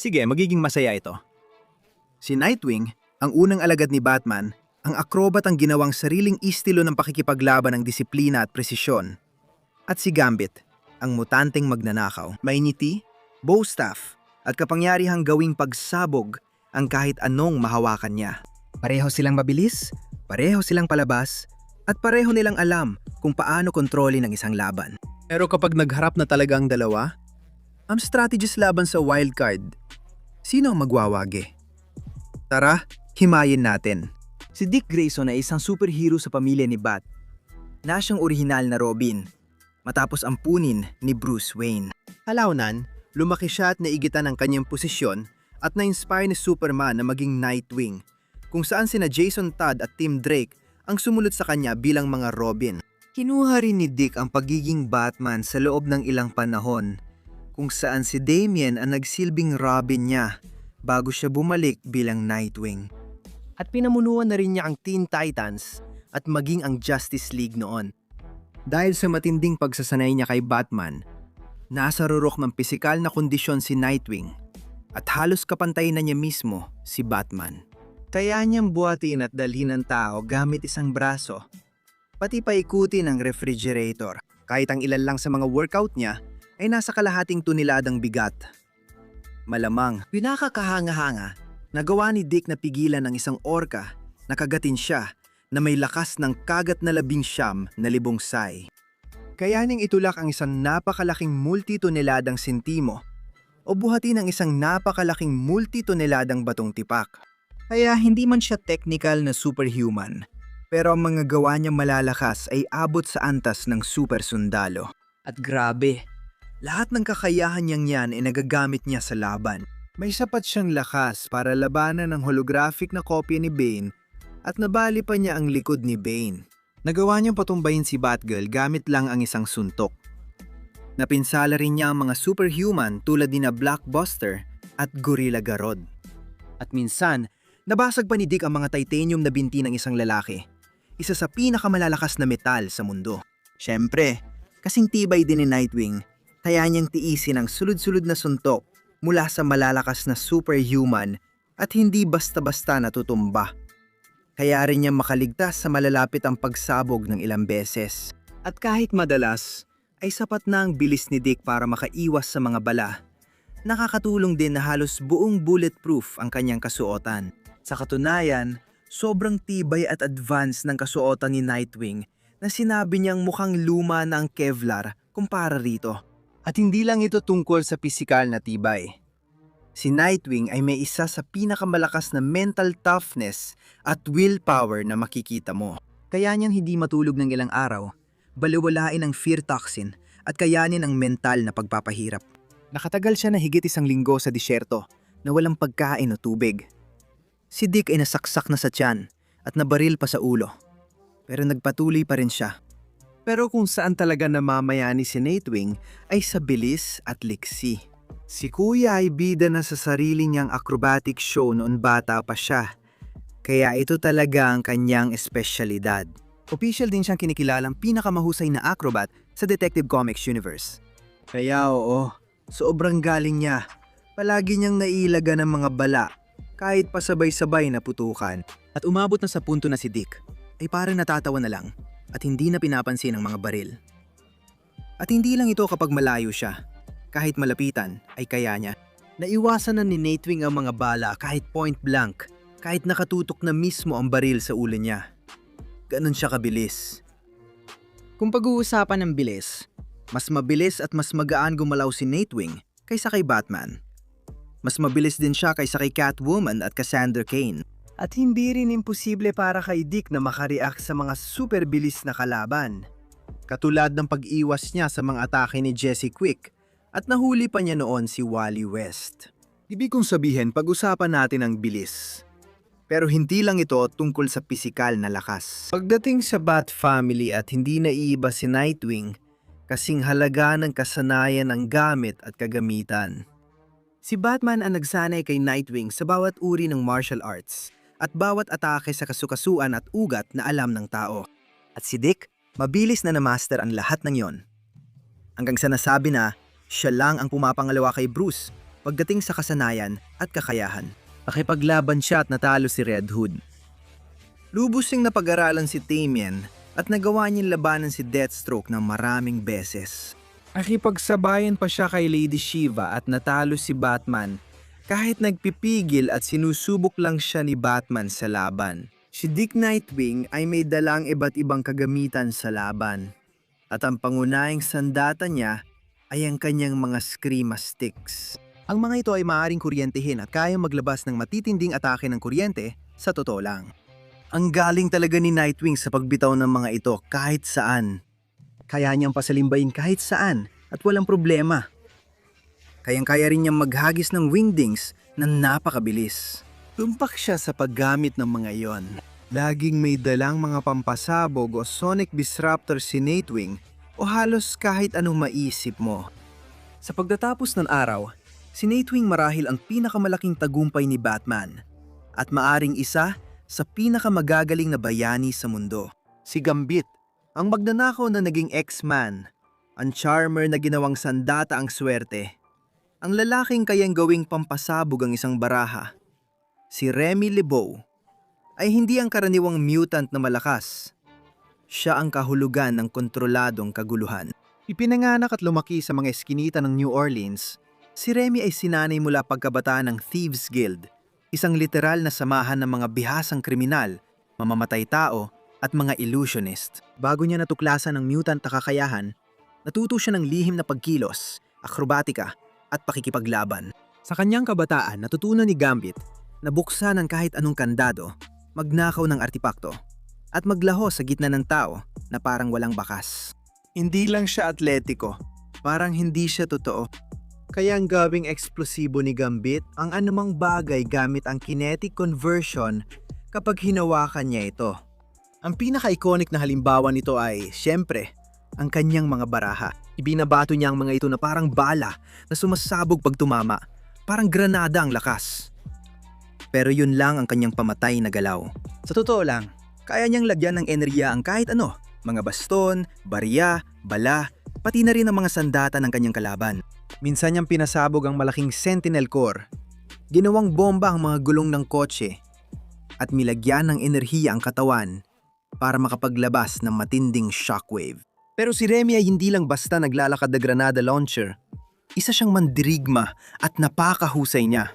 Sige, magiging masaya ito. Si Nightwing, ang unang alagad ni Batman, ang akrobat ang ginawang sariling istilo ng pakikipaglaban ng disiplina at presisyon. At si Gambit, ang mutanteng magnanakaw, may ngiti, bow staff, at kapangyarihang gawing pagsabog ang kahit anong mahawakan niya. Pareho silang mabilis, pareho silang palabas, at pareho nilang alam kung paano kontrolin ang isang laban. Pero kapag nagharap na talaga ang dalawa, ang strategist laban sa wildcard, sino ang magwawagi? Tara, himayin natin. Si Dick Grayson ay isang superhero sa pamilya ni Bat, na siyang orihinal na Robin, matapos ampunin ni Bruce Wayne. Halaunan, lumaki siya at naigitan ang kanyang posisyon at na-inspire ni Superman na maging Nightwing, kung saan sina Jason Todd at Tim Drake ang sumunod sa kanya bilang mga Robin. Kinuha rin ni Dick ang pagiging Batman sa loob ng ilang panahon, kung saan si Damian ang nagsilbing Robin niya bago siya bumalik bilang Nightwing. At pinamunuan na rin niya ang Teen Titans at maging ang Justice League noon. Dahil sa matinding pagsasanay niya kay Batman, nasa rurok ng pisikal na kondisyon si Nightwing at halos kapantay na niya mismo si Batman. Kaya niyang buhatin at dalhin ng tao gamit isang braso, pati paikutin ang refrigerator. Kahit ang ilan lang sa mga workout niya ay nasa kalahating tuneladang bigat. Malamang, pinakakahanga-hanga, nagawa ni Dick na pigilan ng isang orka na kagatin siya na may lakas ng kagat na 19 na libong-say. Kaya ning itulak ang isang napakalaking multitoneladang sentimo o buhatin ang isang napakalaking multitoneladang batong tipak. Kaya hindi man siya technical na superhuman, pero ang mga gawa niya malalakas ay abot sa antas ng super sundalo. At grabe, lahat ng kakayahan niyang yan ay nagagamit niya sa laban. May sapat siyang lakas para labanan ng holographic na kopya ni Bane at nabali pa niya ang likod ni Bane. Nagawa niyang patumbayin si Batgirl gamit lang ang isang suntok. Napinsala rin niya ang mga superhuman tulad ni na Blockbuster at Gorilla Grodd. At minsan, nabasag pa ni Dick ang mga titanium na binti ng isang lalaki, isa sa pinakamalalakas na metal sa mundo. Siyempre, kasing tibay din ni Nightwing, kaya niyang tiisin ang sulod-sulod na suntok mula sa malalakas na superhuman at hindi basta-basta natutumba. Kaya rin niya makaligtas sa malalapit ang pagsabog ng ilang beses. At kahit madalas, ay sapat na ang bilis ni Dick para makaiwas sa mga bala. Nakakatulong din na halos buong bulletproof ang kanyang kasuotan. Sa katunayan, sobrang tibay at advanced ng kasuotan ni Nightwing na sinabi niyang mukhang luma na ang Kevlar kumpara rito. At hindi lang ito tungkol sa pisikal na tibay. Si Nightwing ay may isa sa pinakamalakas na mental toughness at willpower na makikita mo. Kaya niyang hindi matulog ng ilang araw, baliwalain ang fear toxin at kayanin ang mental na pagpapahirap. Nakatagal siya na higit 1 linggo sa disyerto na walang pagkain o tubig. Si Dick ay nasaksak na sa tiyan at nabaril pa sa ulo. Pero nagpatuloy pa rin siya. Pero kung saan talaga namamayani si Nightwing ay sa bilis at liksi. Si Kuya ay bida na sa sarili niyang acrobatic show noon bata pa siya. Kaya ito talaga ang kanyang espesyalidad. Official din siyang kinikilalang pinakamahusay na acrobat sa Detective Comics universe. Kaya oo, sobrang galing niya. Palagi niyang nailaga ng mga bala kahit pasabay-sabay na putukan. At umabot na sa punto na si Dick ay parang natatawa na lang at hindi na pinapansin ang mga baril. At hindi lang ito kapag malayo siya. Kahit malapitan ay kaya niya. Naiwasan na ni Nightwing ang mga bala kahit point blank, kahit nakatutok na mismo ang baril sa ulo niya. Ganon siya kabilis. Kung pag-uusapan ng bilis, mas mabilis at mas magaan gumalaw si Nightwing kaysa kay Batman. Mas mabilis din siya kaysa kay Catwoman at Cassandra Cain. At hindi rin imposible para kay Dick na makareact sa mga super bilis na kalaban. Katulad ng pag-iwas niya sa mga atake ni Jesse Quick at nahuli pa niya noon si Wally West. Ibig kong sabihin, pag-usapan natin ang bilis. Pero hindi lang ito tungkol sa pisikal na lakas. Pagdating sa Bat Family at hindi naiiba si Nightwing, kasing halaga ng kasanayan ng gamit at kagamitan. Si Batman ang nagsanay kay Nightwing sa bawat uri ng martial arts at bawat atake sa kasukasuan at ugat na alam ng tao. At si Dick, mabilis na na-master ang lahat ng yon. Hanggang sa nasabi na, siya lang ang pumapangalawa kay Bruce pagdating sa kasanayan at kakayahan. Nakipaglaban siya at natalo si Red Hood. Lubos siyang napag-aralan si Damien at nagawa niyang labanan si Deathstroke ng maraming beses. Nakipagsabayan pa siya kay Lady Shiva at natalo si Batman kahit nagpipigil at sinusubok lang siya ni Batman sa laban. Si Dick Nightwing ay may dalang iba't ibang kagamitan sa laban at ang pangunahing sandata niya ay ang kanyang mga Screama Sticks. Ang mga ito ay maaaring kuryentehin at kayang maglabas ng matitinding atake ng kuryente sa totoo lang. Ang galing talaga ni Nightwing sa pagbitaw ng mga ito kahit saan. Kaya niyang pasalimbayin kahit saan at walang problema. Kayang-kaya rin niyang maghagis ng wingdings na napakabilis. Tumpak siya sa paggamit ng mga iyon. Laging may dalang mga pampasabog o sonic disruptor si Nightwing o halos kahit anong maisip mo. Sa pagtatapos ng araw, si Nightwing marahil ang pinakamalaking tagumpay ni Batman at maaring isa sa pinakamagagaling na bayani sa mundo. Si Gambit, ang magnanakaw na naging X-Man, ang charmer na ginawang sandata ang swerte, ang lalaking kayang gawing pampasabog ang isang baraha. Si Remy LeBeau ay hindi ang karaniwang mutant na malakas. Siya ang kahulugan ng kontroladong kaguluhan. Ipinanganak at lumaki sa mga eskinita ng New Orleans, si Remy ay sinanay mula pagkabataan ng Thieves Guild, isang literal na samahan ng mga bihasang kriminal, mamamatay tao, at mga illusionist. Bago niya natuklasan ang mutant na kakayahan, natuto siya ng lihim na pagkilos, akrobatika, at pakikipaglaban. Sa kanyang kabataan, natutunan ni Gambit na buksan ang kahit anong kandado, magnakaw ng artipakto, at maglaho sa gitna ng tao na parang walang bakas. Hindi lang siya atletiko, parang hindi siya totoo. Kaya ang gawing eksplosibo ni Gambit ang anumang bagay gamit ang kinetic conversion kapag hinawakan niya ito. Ang pinaka-iconic na halimbawa nito ay, siyempre, ang kanyang mga baraha. Ibinabato niya ang mga ito na parang bala na sumasabog pag tumama, parang granada ang lakas. Pero yun lang ang kanyang pamatay na galaw. Sa totoo lang, kaya niyang lagyan ng enerhiya ang kahit ano, mga baston, barya, bala, pati na rin ang mga sandata ng kanyang kalaban. Minsan niyang pinasabog ang malaking Sentinel Core, ginawang bomba ang mga gulong ng kotse, at milagyan ng enerhiya ang katawan para makapaglabas ng matinding shockwave. Pero si Remy ay hindi lang basta naglalakad na granada launcher. Isa siyang mandirigma at napakahusay niya.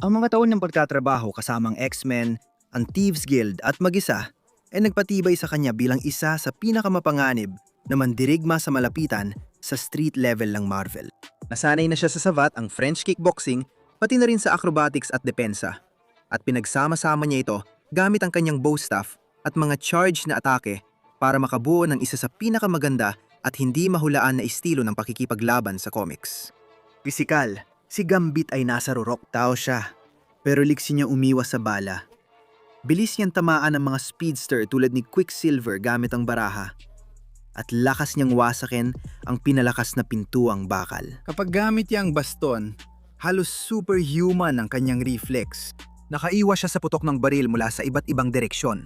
Ang mga taon ng pagtatrabaho kasamang X-Men, ang Thieves Guild at mag-isa ay nagpatibay sa kanya bilang isa sa pinakamapanganib na mandirigma sa malapitan sa street level ng Marvel. Nasanay na siya sa savat ang French kickboxing pati na rin sa acrobatics at depensa. At pinagsama-sama niya ito gamit ang kanyang bow staff at mga charge na atake para makabuo ng isa sa pinakamaganda at hindi mahulaan na estilo ng pakikipaglaban sa comics. Pisikal, si Gambit ay nasa rurok. Tao siya, pero liksi niya umiwas sa bala. Bilis niyang tamaan ng mga speedster tulad ni Quicksilver gamit ang baraha. At lakas niyang wasakin ang pinalakas na pintuang bakal. Kapag gamit niya ang baston, halos superhuman ang kanyang reflex. Nakaiwas siya sa putok ng baril mula sa iba't ibang direksyon.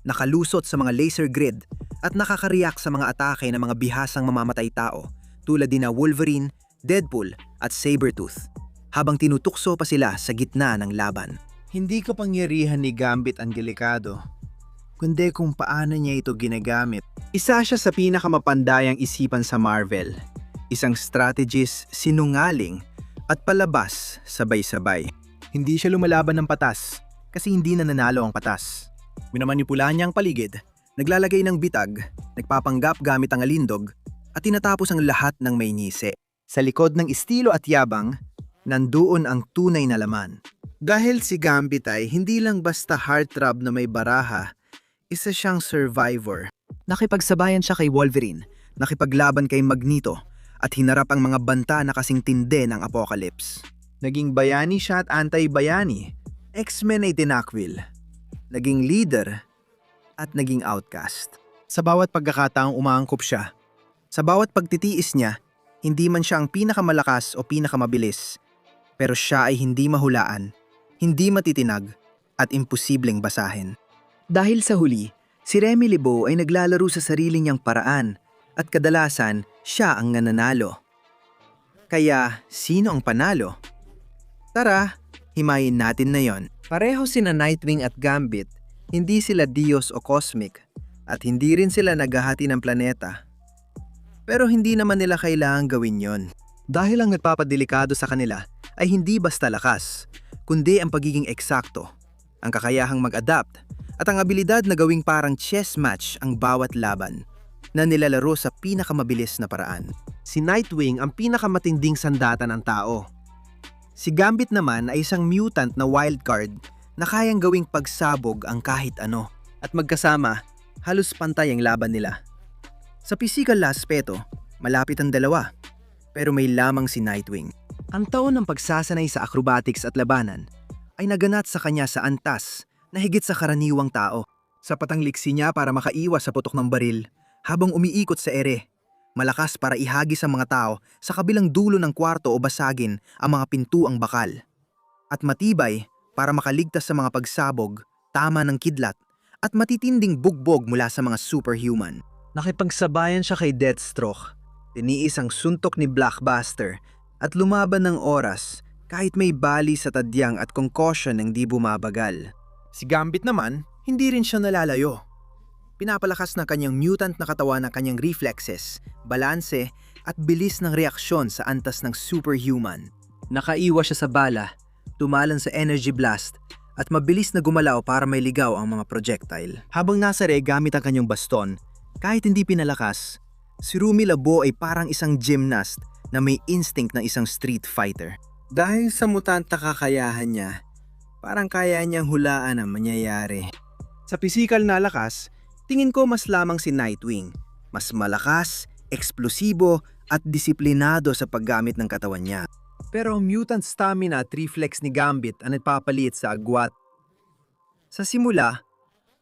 Nakalusot sa mga laser grid at nakaka-react sa mga atake ng mga bihasang mamamatay tao tulad din na Wolverine, Deadpool at Sabretooth habang tinutukso pa sila sa gitna ng laban. Hindi kapangyarihan ni Gambit ang delikado, kundi kung paano niya ito ginagamit. Isa siya sa pinakamapandayang isipan sa Marvel, isang strategist, sinungaling at palabas sabay-sabay. Hindi siya lumalaban ng patas kasi hindi nananalo ang patas. Minamanipula niya ang paligid, naglalagay ng bitag, nagpapanggap gamit ang alindog, at tinatapos ang lahat ng may ngisi. Sa likod ng estilo at yabang, nandoon ang tunay na laman. Dahil si Gambit ay hindi lang basta heartthrob na may baraha, isa siyang survivor. Nakipagsabayan siya kay Wolverine, nakipaglaban kay Magneto, at hinarap ang mga banta na kasing tindi ng Apocalypse. Naging bayani siya at anti-bayani. X-Men ay tinakwil. Naging leader at naging outcast. Sa bawat pagkakataong umaangkop siya, sa bawat pagtitiis niya, hindi man siya ang pinakamalakas o pinakamabilis, pero siya ay hindi mahulaan, hindi matitinag, at imposibleng basahin. Dahil sa huli, si Remy LeBeau ay naglalaro sa sarili niyang paraan at kadalasan siya ang nananalo. Kaya, sino ang panalo? Tara, himayin natin na yon. Pareho sina Nightwing at Gambit, hindi sila Diyos o cosmic, at hindi rin sila naghahati ng planeta. Pero hindi naman nila kailangang gawin yon. Dahil ang nagpapadelikado sa kanila ay hindi basta lakas, kundi ang pagiging eksakto, ang kakayahang mag-adapt, at ang abilidad na gawing parang chess match ang bawat laban na nilalaro sa pinakamabilis na paraan. Si Nightwing ang pinakamatinding sandata ng tao. Si Gambit naman ay isang mutant na wildcard na kayang gawing pagsabog ang kahit ano. At magkasama, halos pantay ang laban nila. Sa physical na aspeto, malapit ang dalawa. Pero may lamang si Nightwing. Ang taon ng pagsasanay sa acrobatics at labanan ay naganat sa kanya sa antas na higit sa karaniwang tao. Sapat ang liksi niya para makaiwas sa putok ng baril habang umiikot sa ere. Malakas para ihagis ang mga tao sa kabilang dulo ng kwarto o basagin ang mga pintuang bakal. At matibay para makaligtas sa mga pagsabog, tama ng kidlat, at matitinding bugbog mula sa mga superhuman. Nakipagsabayan siya kay Deathstroke, tiniis ang suntok ni Blockbuster, at lumaban ng oras kahit may bali sa tadyang at concussion ng di bumabagal. Si Gambit naman, hindi rin siya nalalayo. Pinapalakas ng kanyang mutant na katawan ang kanyang reflexes, balanse, at bilis ng reaksyon sa antas ng superhuman. Nakaiwas siya sa bala, tumalan sa energy blast, at mabilis na gumalaw para may ligaw ang mga projectile. Habang nasa re gamit ang kanyang baston, kahit hindi pinalakas, si Rumi Labo ay parang isang gymnast na may instinct ng isang street fighter. Dahil sa mutant na kakayahan niya, parang kaya niyang hulaan ang mangyayari. Sa pisikal na lakas, tingin ko mas lamang si Nightwing. Mas malakas, eksplosibo, at disiplinado sa paggamit ng katawan niya. Pero ang mutant stamina at reflex ni Gambit ang nagpapalit sa agwat. Sa simula,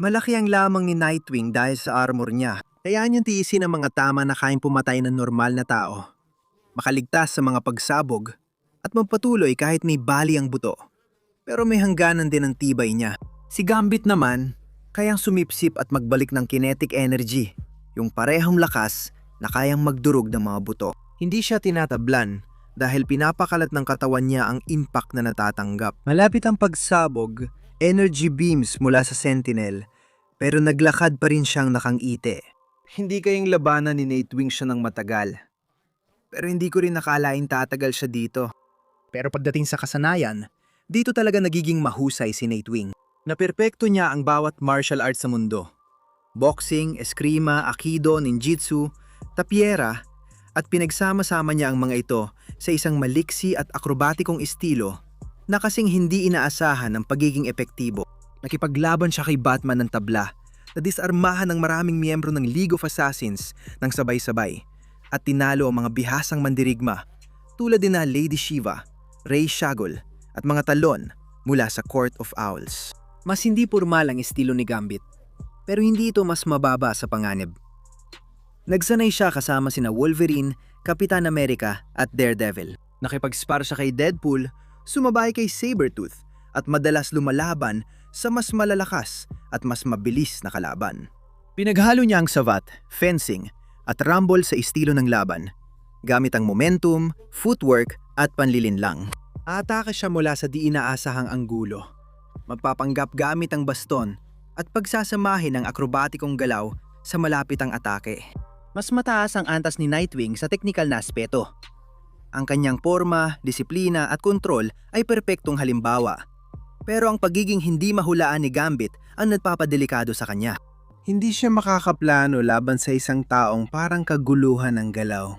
malaki ang lamang ni Nightwing dahil sa armor niya. Kaya niyang tiisin ang mga tama na kayang pumatay ng normal na tao. Makaligtas sa mga pagsabog, at magpatuloy kahit may bali ang buto. Pero may hangganan din ang tibay niya. Si Gambit naman, kayang sumipsip at magbalik ng kinetic energy, yung parehong lakas na kayang magdurog ng mga buto. Hindi siya tinatablan dahil pinapakalat ng katawan niya ang impact na natatanggap. Malapit ang pagsabog, energy beams mula sa Sentinel, pero naglakad pa rin siyang nakangiti. Hindi kayang labanan ni Nightwing siya ng matagal. Pero hindi ko rin nakalaing tatagal siya dito. Pero pagdating sa kasanayan, dito talaga nagiging mahusay si Nightwing. Naperpekto niya ang bawat martial arts sa mundo. Boxing, eskrima, aikido, ninjutsu, tapiera, at pinagsama-sama niya ang mga ito sa isang maliksi at akrobatikong estilo na kasing hindi inaasahan ng pagiging epektibo. Nakipaglaban siya kay Batman ng tabla na disarmahan ng maraming miyembro ng League of Assassins ng sabay-sabay at tinalo ang mga bihasang mandirigma tulad din na Lady Shiva, Ray Shagol at mga talon mula sa Court of Owls. Mas hindi pormal ang estilo ni Gambit, pero hindi ito mas mababa sa panganib. Nagsanay siya kasama sina Wolverine, Kapitan America at Daredevil. Nakipag-spar siya kay Deadpool, sumabay kay Sabretooth at madalas lumalaban sa mas malalakas at mas mabilis na kalaban. Pinaghalo niya ang savat, fencing at rumble sa estilo ng laban, gamit ang momentum, footwork at panlilinlang. Aatake siya mula sa di inaasahang anggulo. Magpapanggap gamit ang baston at pagsasamahin ang akrobatikong galaw sa malapitang atake. Mas mataas ang antas ni Nightwing sa teknikal na aspeto. Ang kanyang porma, disiplina at kontrol ay perpektong halimbawa. Pero ang pagiging hindi mahulaan ni Gambit ang nagpapadelikado sa kanya. Hindi siya makakaplano laban sa isang taong parang kaguluhan ng galaw.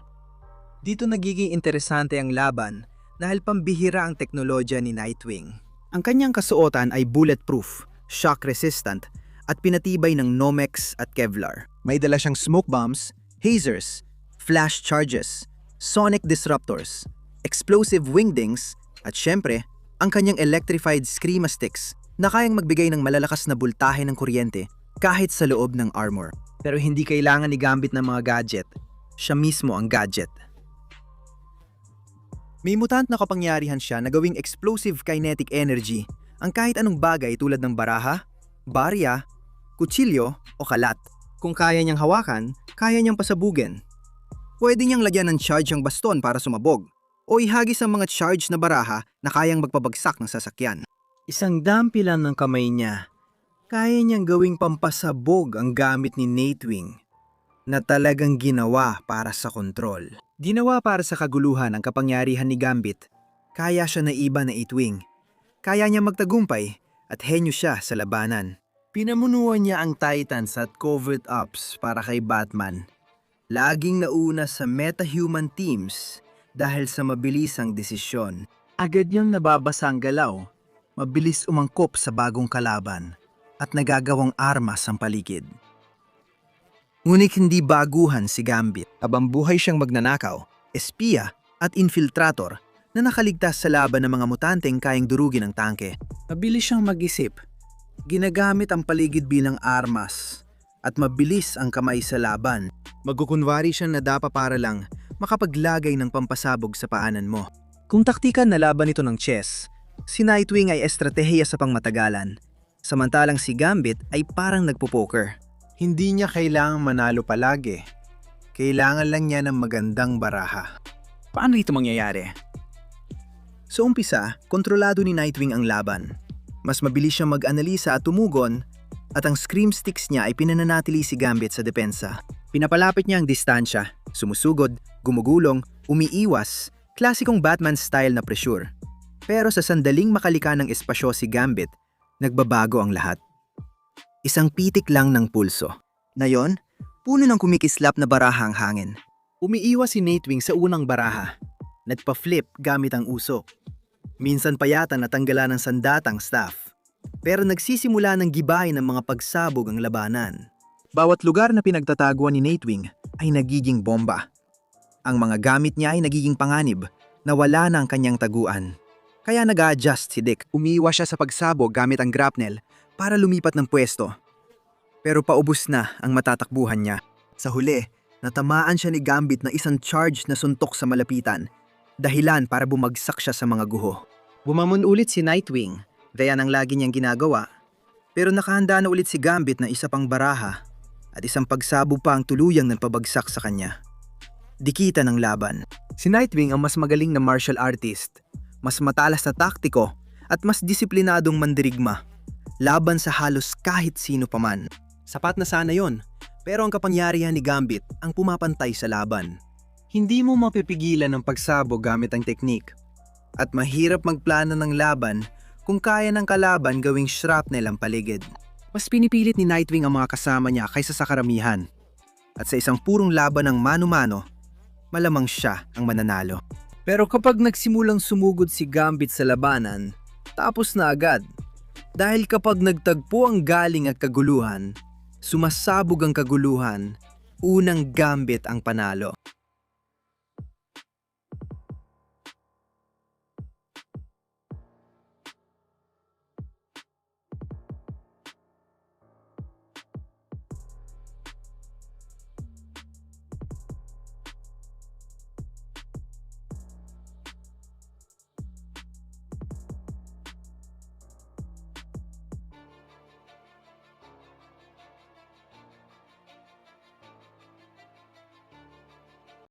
Dito nagiging interesante ang laban dahil pambihira ang teknolohiya ni Nightwing. Ang kanyang kasuotan ay bulletproof, shock-resistant, at pinatibay ng Nomex at Kevlar. May dala siyang smoke bombs, hazers, flash charges, sonic disruptors, explosive wingdings, at syempre, ang kanyang electrified screama sticks na kayang magbigay ng malalakas na bultahe ng kuryente kahit sa loob ng armor. Pero hindi kailangan ni Gambit ng mga gadget. Siya mismo ang gadget. May mutant na kapangyarihan siya na gawing explosive kinetic energy ang kahit anong bagay tulad ng baraha, barya, kutsilyo o kalat. Kung kaya niyang hawakan, kaya niyang pasabugin. Pwede niyang lagyan ng charge ang baston para sumabog o ihagis ang mga charge na baraha na kayang magpabagsak ng sasakyan. Isang dampi lang ng kamay niya, kaya niyang gawing pampasabog ang gamit ni Nightwing na talagang ginawa para sa kontrol. Ginawa para sa kaguluhan ang kapangyarihan ni Gambit. Kaya siya naiba na Nightwing. Kaya niya magtagumpay at henyo siya sa labanan. Pinamunuan niya ang Titans at covert ops para kay Batman. Laging nauna sa meta-human teams dahil sa mabilisang desisyon. Agad niyang nababasa ang galaw, mabilis umangkop sa bagong kalaban, at nagagawang armas ang paligid. Ngunit hindi baguhan si Gambit. Habang buhay siyang magnanakaw, espiya at infiltrator na nakaligtas sa laban ng mga mutanteng kayang durugin ang tangke. Mabilis siyang mag-isip. Ginagamit ang paligid bilang armas at mabilis ang kamay sa laban. Magkukunwari siyang nadapa para lang makapaglagay ng pampasabog sa paanan mo. Kung taktikan na laban ito ng chess, si Nightwing ay estratehiya sa pangmatagalan. Samantalang si Gambit ay parang nagpo-poker. Hindi niya kailangang manalo palagi. Kailangan lang niya ng magandang baraha. Paano ito mangyayari? Sa umpisa, kontrolado ni Nightwing ang laban. Mas mabilis siyang mag-analisa at tumugon, at ang scream sticks niya ay pinananatili si Gambit sa depensa. Pinapalapit niya ang distansya, sumusugod, gumugulong, umiiwas, klasikong Batman style na pressure. Pero sa sandaling makalika ng espasyo si Gambit, nagbabago ang lahat. Isang pitik lang ng pulso. Ngayon, puno ng kumikislap na baraha ang hangin. Umiiwas si Nightwing sa unang baraha. Nagpa-flip gamit ang usok. Minsan pa yata natanggalan ng sandatang staff. Pero nagsisimula ng gibahin ng mga pagsabog ang labanan. Bawat lugar na pinagtataguan ni Nightwing ay nagiging bomba. Ang mga gamit niya ay nagiging panganib na wala na ang kanyang taguan. Kaya nag-a-adjust si Dick. Umiiwas siya sa pagsabog gamit ang grapnel para lumipat ng pwesto. Pero paubos na ang matatakbuhan niya. Sa huli, natamaan siya ni Gambit na isang charge na suntok sa malapitan. Dahilan para bumagsak siya sa mga guho. Bumamon ulit si Nightwing, gaya ng lagi niyang ginagawa. Pero nakahanda na ulit si Gambit na isa pang baraha at isang pagsabog pa ang tuluyang nagpabagsak sa kanya. Dikitan ng laban. Si Nightwing ang mas magaling na martial artist, mas matalas na taktiko at mas disiplinadong mandirigma. Laban sa halos kahit sino paman. Sapat na sana yon, pero ang kapangyarihan ni Gambit ang pumapantay sa laban. Hindi mo mapipigilan ang pagsabog gamit ang teknik. At mahirap magplano ng laban kung kaya ng kalaban gawing shrapnel ang paligid. Mas pinipilit ni Nightwing ang mga kasama niya kaysa sa karamihan. At sa isang purong laban ng mano-mano, malamang siya ang mananalo. Pero kapag nagsimulang sumugod si Gambit sa labanan, tapos na agad. Dahil kapag nagtagpo ang galing at kaguluhan, sumasabog ang kaguluhan, unang Gambit ang panalo.